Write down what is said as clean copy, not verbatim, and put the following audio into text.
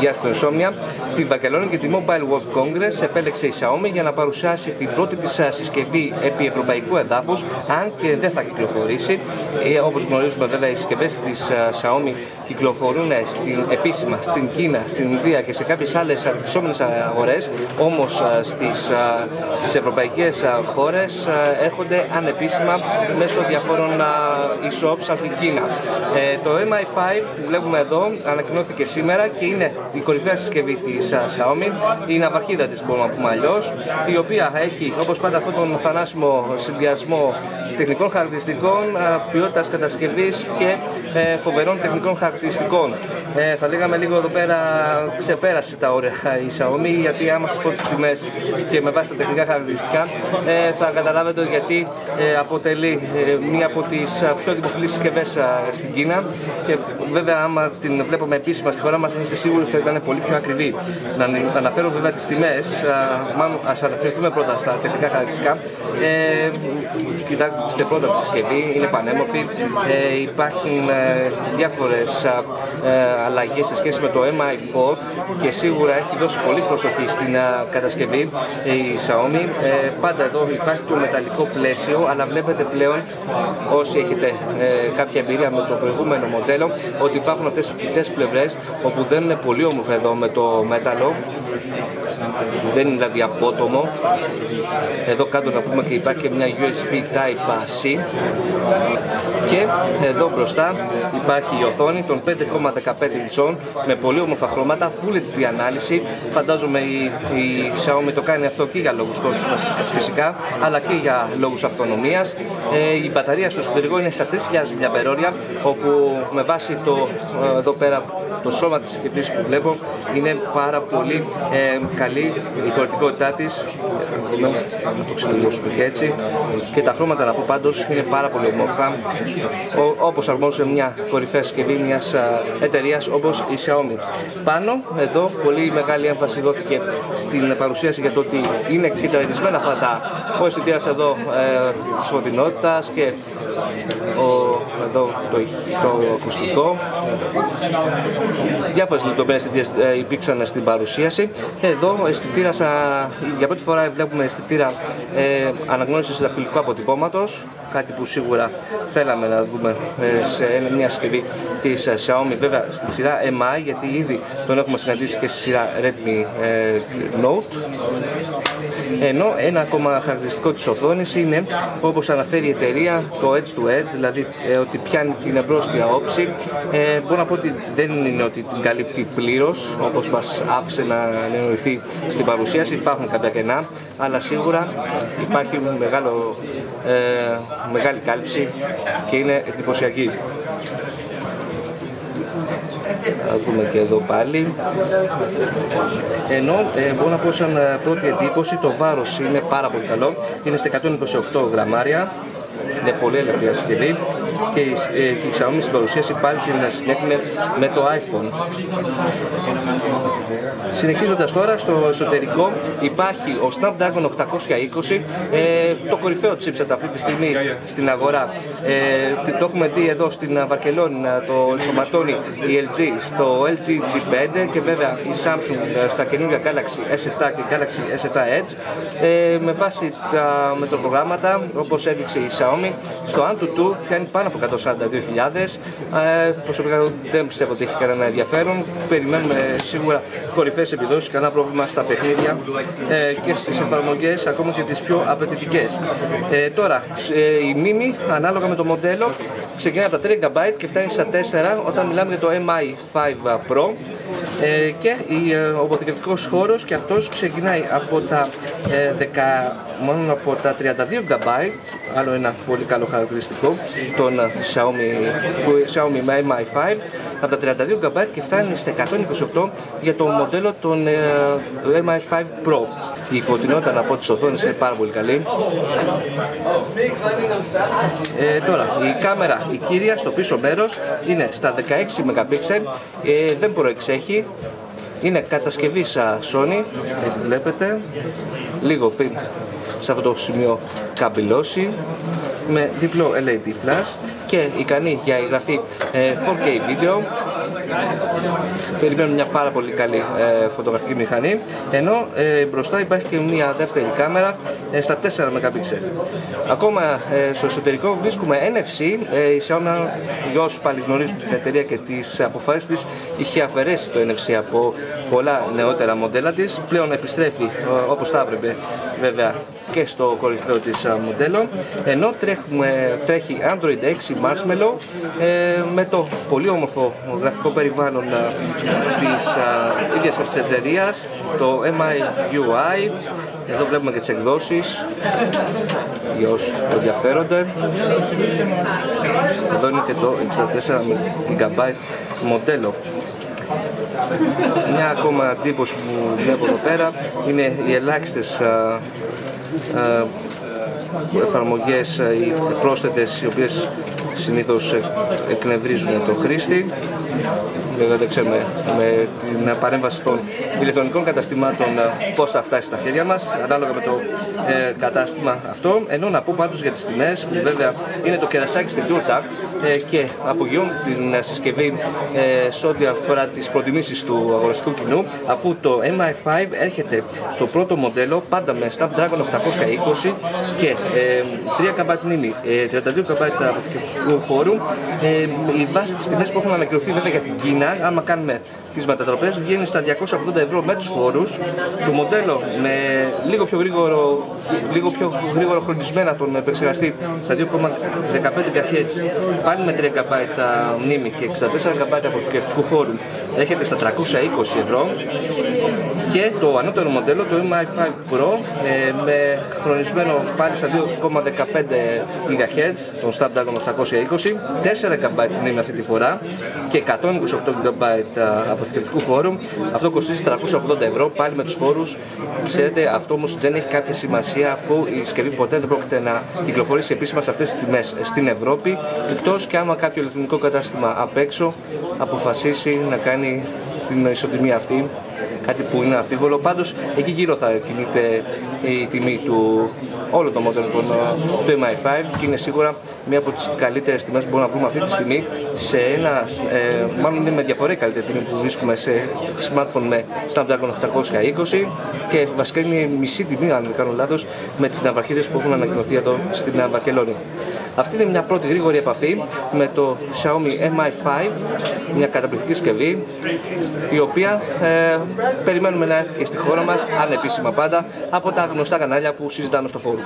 διάρκεια του Insomnia, τη Βαρκελόνη και τη Mobile World Congress επέλεξε η Xiaomi για να παρουσιάσει την πρώτη της συσκευή επί ευρωπαϊκού εδάφους, αν και δεν θα κυκλοφορήσει. Όπως γνωρίζουμε, βέβαια, οι συσκευές της Xiaomi κυκλοφορούν επίσημα στην Κίνα, στην Ινδία και σε κάποιες άλλες αναπτυσσόμενες αγορές, όμως στις ευρωπαϊκές χώρες έρχονται ανεπίσημα μέσω διαφόρων e-shops από την Κίνα. Το MI5 που βλέπουμε εδώ ανακοινώθηκε σήμερα και είναι η κορυφαία συσκευή της Xiaomi, η ναυαρχίδα της, μπορούμε να πούμε αλλιώς, η οποία έχει όπως πάντα αυτόν τον θανάσιμο συνδυασμό τεχνικών χαρακτηριστικών, ποιότητας κατασκευής και φοβερών τεχνικών χαρακτηριστικών. Θα λέγαμε λίγο εδώ πέρα ξεπέρασε τα όρια η Xiaomi, γιατί άμα σας πω τις τιμές και με βάση τα τεχνικά χαρακτηριστικά θα καταλάβετε γιατί αποτελεί μία από τις πιο δημοφιλείς συσκευές στην Κίνα, και βέβαια άμα την βλέπουμε επίσημα στη χώρα μας είστε σίγουροι ότι θα ήταν πολύ πιο ακριβή. Να αναφέρω βέβαια τις τιμές, μάλλον ας αναφερθούμε πρώτα στα τεχνικά χαρακτηριστικά. Κοιτάξτε πρώτα τη συσκευή, είναι πανέμορφη, υπάρχουν διάφορες αλλαγές σε σχέση με το MI4 και σίγουρα έχει δώσει πολύ προσοχή στην κατασκευή η Xiaomi. Πάντα εδώ υπάρχει το μεταλλικό πλαίσιο, αλλά βλέπετε πλέον όσοι έχετε κάποια εμπειρία με το προηγούμενο μοντέλο ότι υπάρχουν αυτές οι κοιτές πλευρές όπου δεν είναι πολύ όμορφα εδώ με το μέταλλο. Δεν είναι δηλαδή απότομο. Εδώ κάτω να πούμε και υπάρχει και μια USB Type-C. Και εδώ μπροστά υπάρχει η οθόνη των 5,15 inch με πολύ όμορφα χρώματα, Full HD ανάλυση. Φαντάζομαι η Xiaomi το κάνει αυτό και για λόγους κόστους φυσικά, αλλά και για λόγους αυτονομίας. Η μπαταρία στο εσωτερικό είναι στα 3.000 mAh, όπου με βάση εδώ πέρα το σώμα της συσκευής που βλέπω είναι πάρα πολύ καλή η χωρητικότητά της, να το ξεκινήσουμε και έτσι, και τα χρώματα να πω πάντως είναι πάρα πολύ όμορφα, όπως αρμόζει μια κορυφαία συσκευή μιας εταιρείας όπως η Xiaomi. Πάνω εδώ πολύ μεγάλη έμφαση δόθηκε στην παρουσίαση για το ότι είναι κυταρισμένα αυτά ο αισθητήρας εδώ της φωτεινότητας και εδώ το ακουστικό. Διάφορες λεπτομέρειες αισθητήρες υπήρξαν στην παρουσίαση. Εδώ αισθητήρας, για πρώτη φορά βλέπουμε αισθητήρα αναγνώρισης δακτυλικού αποτυπώματος, κάτι που σίγουρα θέλαμε να δούμε σε μια συσκευή της Xiaomi, βέβαια στη σειρά MI, γιατί ήδη τον έχουμε συναντήσει και στη σειρά Redmi Note. Ενώ ένα ακόμα χαρακτηριστικό της οθόνης είναι, όπως αναφέρει η εταιρεία, το edge to edge, δηλαδή ότι πιάνει την εμπρόστια όψη. Μπορώ να πω ότι δεν είναι ότι την καλύπτει πλήρως, όπως μας άφησε να εννοηθεί στην παρουσίαση. Υπάρχουν κάποια κενά, αλλά σίγουρα υπάρχει μεγάλη κάλυψη και είναι εντυπωσιακή. Θα δούμε και εδώ πάλι. Ενώ μπορώ να πω σαν πρώτη εντύπωση το βάρος είναι πάρα πολύ καλό. Είναι στα 128 γραμμάρια. Είναι πολύ ελαφριά συσκευή και η Xiaomi στην παρουσίαση πάλι την συνέκρινε με το iPhone. Συνεχίζοντας τώρα, στο εσωτερικό υπάρχει ο Snapdragon 820, το κορυφαίο chipset αυτή τη στιγμή στην αγορά. Το έχουμε δει εδώ στην Βαρκελόνη να το ενσωματώνει η LG στο LG G5 και βέβαια η Samsung στα καινούργια Galaxy S7 και Galaxy S7 Edge, με βάση τα μετροπρογράμματα όπως έδειξε η Xiaomi. Στο Antutu πιάνει πάνω από 142.000. Προσωπικά δεν πιστεύω ότι έχει κανένα ενδιαφέρον. Περιμένουμε σίγουρα κορυφαίες επιδόσεις, κανένα πρόβλημα στα παιχνίδια και στις εφαρμογές, ακόμα και τις πιο απαιτητικές. Τώρα, η μνήμη ανάλογα με το μοντέλο ξεκινάει από τα 3 GB και φτάνει στα 4 όταν μιλάμε για το MI5 Pro. Και ο αποθηκευτικός χώρος και αυτός ξεκινάει από τα 32 GB, άλλο ένα πολύ καλό χαρακτηριστικό των Xiaomi MI5, από τα 32 GB και φτάνει στα 128 για το μοντέλο των MI5 Pro. Η φωτεινότητα να πω της οθόνης είναι πάρα πολύ καλή. Τώρα, η κάμερα, η κύρια στο πίσω μέρος είναι στα 16 MP, δεν προεξέχει. Είναι κατασκευής Sony, έτσι βλέπετε, λίγο πριν σε αυτό το σημείο καμπυλώσει, με διπλό LED flash και ικανή για εγγραφή 4K βίντεο. περιμένουμε μια πάρα πολύ καλή φωτογραφική μηχανή, ενώ μπροστά υπάρχει και μια δεύτερη κάμερα στα 4 MP. Ακόμα στο εσωτερικό βρίσκουμε NFC. Η Xiaomi, για όσους πάλι γνωρίζουν την εταιρεία και τις αποφάσεις της, είχε αφαιρέσει το NFC από πολλά νεότερα μοντέλα της. Πλέον επιστρέφει όπως θα έπρεπε βέβαια και στο κορυφαίο της μοντέλο, ενώ τρέχει Android 6 Marshmallow με το πολύ όμορφο γραφικό περιβάλλον της ίδιας της εταιρείας, το MIUI. Εδώ βλέπουμε και τις εκδόσεις για όσους ενδιαφέρονται. Εδώ είναι και το 64 GB μοντέλο. Μια ακόμα εντύπωση που βλέπω εδώ πέρα είναι οι ελάχιστες εφαρμογές ή πρόσθετες, οι οποίες συνήθως εκνευρίζουν το χρήστη. Βέβαια δεν ξέρουμε με την παρέμβαση των ηλεκτρονικών καταστημάτων πώς θα φτάσει στα χέρια μας, ανάλογα με το κατάστημα αυτό. Ενώ να πω πάντως για τις τιμές, που βέβαια είναι το κερασάκι στην τούρτα και απογειώνουν την συσκευή σε ό,τι αφορά τις προτιμήσεις του αγοραστικού κοινού, αφού το MI5 έρχεται στο πρώτο μοντέλο πάντα με Snapdragon 820 και 3 GB μνήμη, 32 GB αποθηκευτικού χώρου. Η βάση της τιμές που έχουν ανακοινωθεί βέβαια για την Κίνα, άμα κάνουμε τις μετατροπές, βγαίνει στα 280 ευρώ με τους φόρους. Το μοντέλο με λίγο πιο γρήγορο χρονισμένα τον επεξεργαστή στα 2,15 GHz, πάλι με 3 GB μνήμη και 64 GB αποθηκευτικού χώρου, έρχεται στα 320 ευρώ. Και το ανώτερο μοντέλο, το MI5 Pro, με χρονισμένο πάλι στα 2,15 GHz, τον Snapdragon 820, 4 GB μνήμη αυτή τη φορά και 128 GB αποθηκευτικού χώρου. Αυτό κοστίζει 380 ευρώ, πάλι με τους φόρους. Ξέρετε, αυτό όμως δεν έχει κάποια σημασία, αφού η συσκευή ποτέ δεν πρόκειται να κυκλοφορήσει επίσημα σε αυτές τις τιμές στην Ευρώπη, εκτός και άμα κάποιο ηλεκτρονικό κατάστημα απ' έξω αποφασίσει να κάνει την ισοτιμία αυτή, κάτι που είναι αμφίβολο. Πάντως εκεί γύρω θα κινείται η τιμή του όλο το μοντέλο του MI5 και είναι σίγουρα μία από τις καλύτερες τιμές που μπορούμε να βρούμε αυτή τη στιγμή σε ένα, μάλλον είναι με διαφορά η καλύτερη τιμή που βρίσκουμε σε smartphone με Snapdragon 820 και βασικά είναι η μισή τιμή, αν δεν κάνω λάθος, με τις ναυαρχίδες που έχουν ανακοινωθεί εδώ στην Βαρκελόνη. Αυτή είναι μια πρώτη γρήγορη επαφή με το Xiaomi MI5, μια καταπληκτική συσκευή, η οποία περιμένουμε να έρθει και στη χώρα μας, ανεπίσημα πάντα, από τα γνωστά κανάλια που συζητάμε στο φόρουμ.